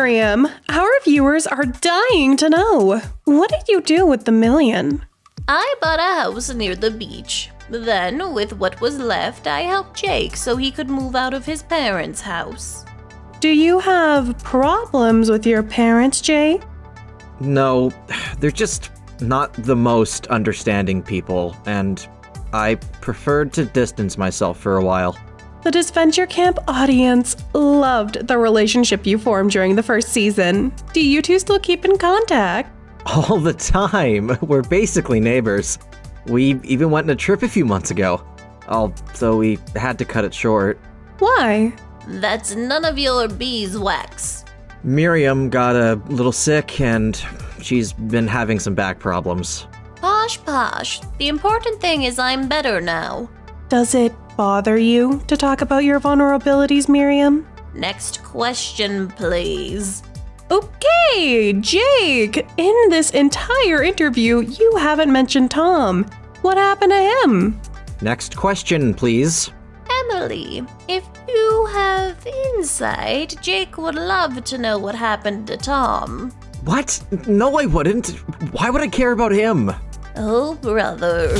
Miriam, our viewers are dying to know. What did you do with the million? I bought a house near the beach. Then, with what was left, I helped Jake so he could move out of his parents' house. Do you have problems with your parents, Jake? No, they're just not the most understanding people, and I preferred to distance myself for a while. The Disventure Camp audience loved the relationship you formed during the first season. Do you two still keep in contact? All the time. We're basically neighbors. We even went on a trip a few months ago. Although we had to cut it short. Why? That's none of your beeswax. Miriam got a little sick and she's been having some back problems. Posh posh. The important thing is I'm better now. Does it bother you to talk about your vulnerabilities, Miriam? Next question, please. Okay, Jake, in this entire interview, you haven't mentioned Tom. What happened to him? Next question, please. Emily, if you have insight, Jake would love to know what happened to Tom. What? No, I wouldn't. Why would I care about him? Oh, brother.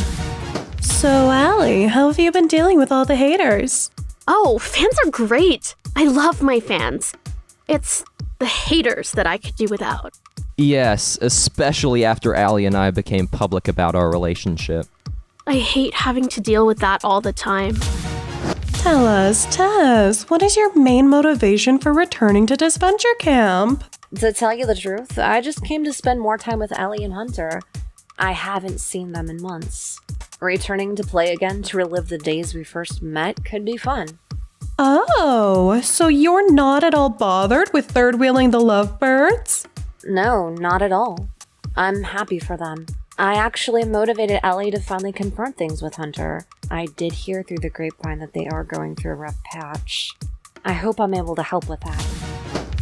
So, Allie, how have you been dealing with all the haters? Oh, fans are great. I love my fans. It's the haters that I could do without. Yes, especially after Allie and I became public about our relationship. I hate having to deal with that all the time. Tell us, Tess, what is your main motivation for returning to Disventure Camp? To tell you the truth, I just came to spend more time with Ellie and Hunter. I haven't seen them in months. Returning to play again to relive the days we first met could be fun. Oh, so you're not at all bothered with third-wheeling the lovebirds? No, not at all. I'm happy for them. I actually motivated Ellie to finally confront things with Hunter. I did hear through the grapevine that they are going through a rough patch. I hope I'm able to help with that.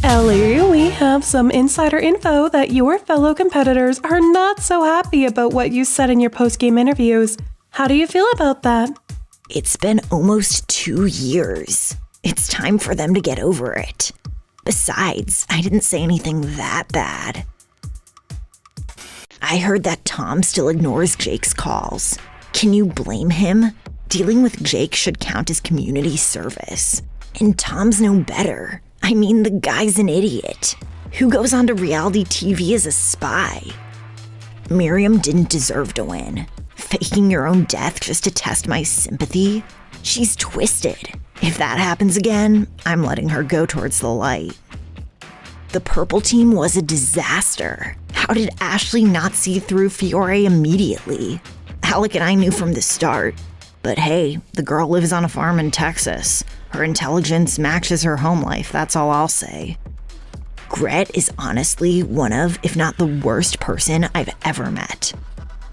Ellie, we have some insider info that your fellow competitors are not so happy about what you said in your post-game interviews. How do you feel about that? It's been almost 2 years. It's time for them to get over it. Besides, I didn't say anything that bad. I heard that Tom still ignores Jake's calls. Can you blame him? Dealing with Jake should count as community service. And Tom's no better. I mean, the guy's an idiot. Who goes onto reality TV as a spy? Miriam didn't deserve to win. Faking your own death just to test my sympathy? She's twisted. If that happens again, I'm letting her go towards the light. The purple team was a disaster. How did Ashley not see through Fiore immediately? Alec and I knew from the start. But hey, the girl lives on a farm in Texas. Her intelligence matches her home life, that's all I'll say. Gret is honestly one of, if not the worst person I've ever met.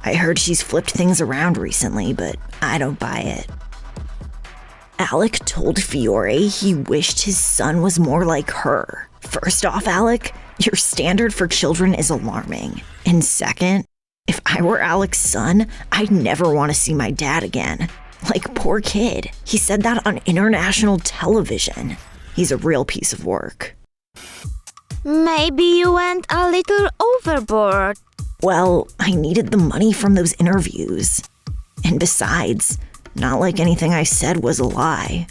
I heard she's flipped things around recently, but I don't buy it. Alec told Fiore he wished his son was more like her. First off, Alec, your standard for children is alarming. And second, if I were Alec's son, I'd never want to see my dad again. Like, poor kid. He said that on international television. He's a real piece of work. Maybe you went a little overboard. Well, I needed the money from those interviews. And besides, not like anything I said was a lie.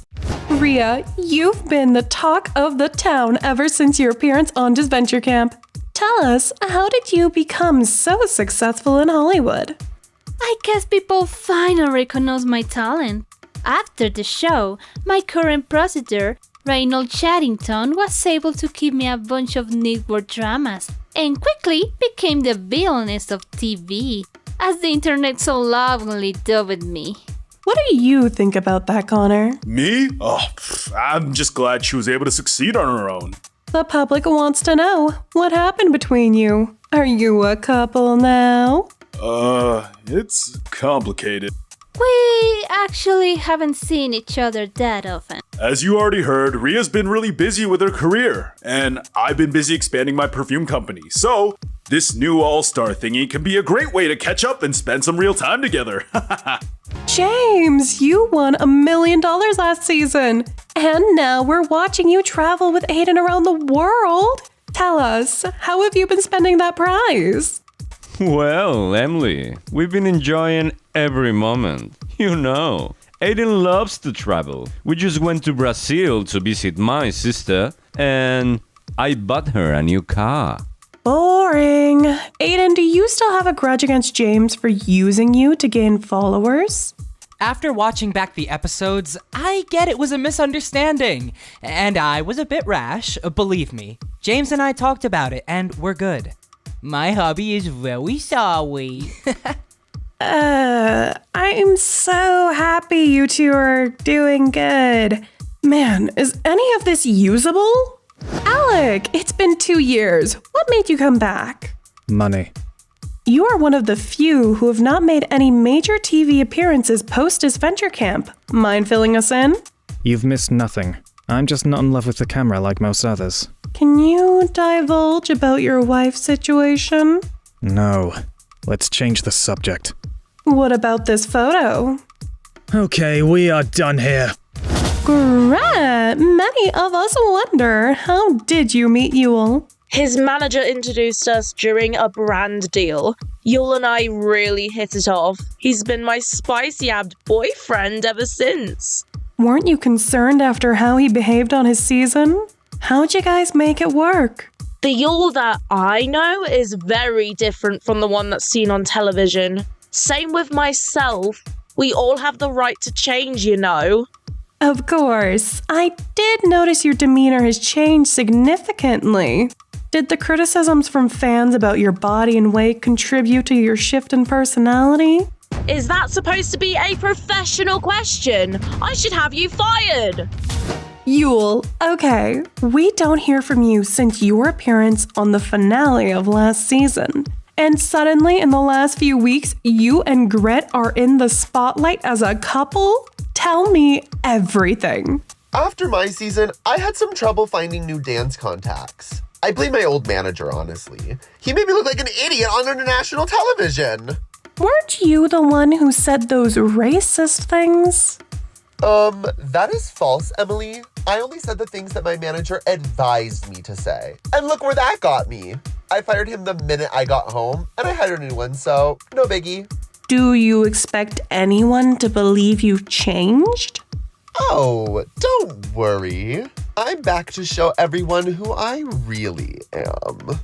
Rhea, you've been the talk of the town ever since your appearance on Disventure Camp. Tell us, how did you become so successful in Hollywood? I guess people finally recognize my talent. After the show, my current producer, Reynold Chattington, was able to give me a bunch of network dramas and quickly became the villainess of TV, as the internet so lovingly dubbed me. What do you think about that, Connor? Me? Oh, I'm just glad she was able to succeed on her own. The public wants to know, what happened between you? Are you a couple now? It's complicated. We actually haven't seen each other that often. As you already heard, Rhea's been really busy with her career, and I've been busy expanding my perfume company, so this new all-star thingy can be a great way to catch up and spend some real time together. James, you won $1 million last season, and now we're watching you travel with Aiden around the world. Tell us, how have you been spending that prize? Well, Emily, we've been enjoying every moment. You know, Aiden loves to travel. We just went to Brazil to visit my sister, and I bought her a new car. Boring. Aiden, do you still have a grudge against James for using you to gain followers? After watching back the episodes, I get it was a misunderstanding. And I was a bit rash, believe me. James and I talked about it, and we're good. My hubby is very sorry. I'm so happy you two are doing good. Man, is any of this usable? Alec, it's been 2 years. What made you come back? Money. You are one of the few who have not made any major TV appearances post-Disventure Camp. Mind filling us in? You've missed nothing. I'm just not in love with the camera like most others. Can you divulge about your wife's situation? No. Let's change the subject. What about this photo? Okay, we are done here. Grant, many of us wonder, how did you meet Yule? His manager introduced us during a brand deal. Yule and I really hit it off. He's been my spicy-abbed boyfriend ever since. Weren't you concerned after how he behaved on his season? How'd you guys make it work? The Yule that I know is very different from the one that's seen on television. Same with myself. We all have the right to change, you know. Of course. I did notice your demeanor has changed significantly. Did the criticisms from fans about your body and weight contribute to your shift in personality? Is that supposed to be a professional question? I should have you fired. Yule, okay, we don't hear from you since your appearance on the finale of last season. And suddenly, in the last few weeks, you and Gret are in the spotlight as a couple? Tell me everything. After my season, I had some trouble finding new dance contacts. I blame my old manager, honestly. He made me look like an idiot on international television. Weren't you the one who said those racist things? That is false, Emily. I only said the things that my manager advised me to say. And look where that got me. I fired him the minute I got home, and I hired a new one, so no biggie. Do you expect anyone to believe you've changed? Oh, don't worry. I'm back to show everyone who I really am.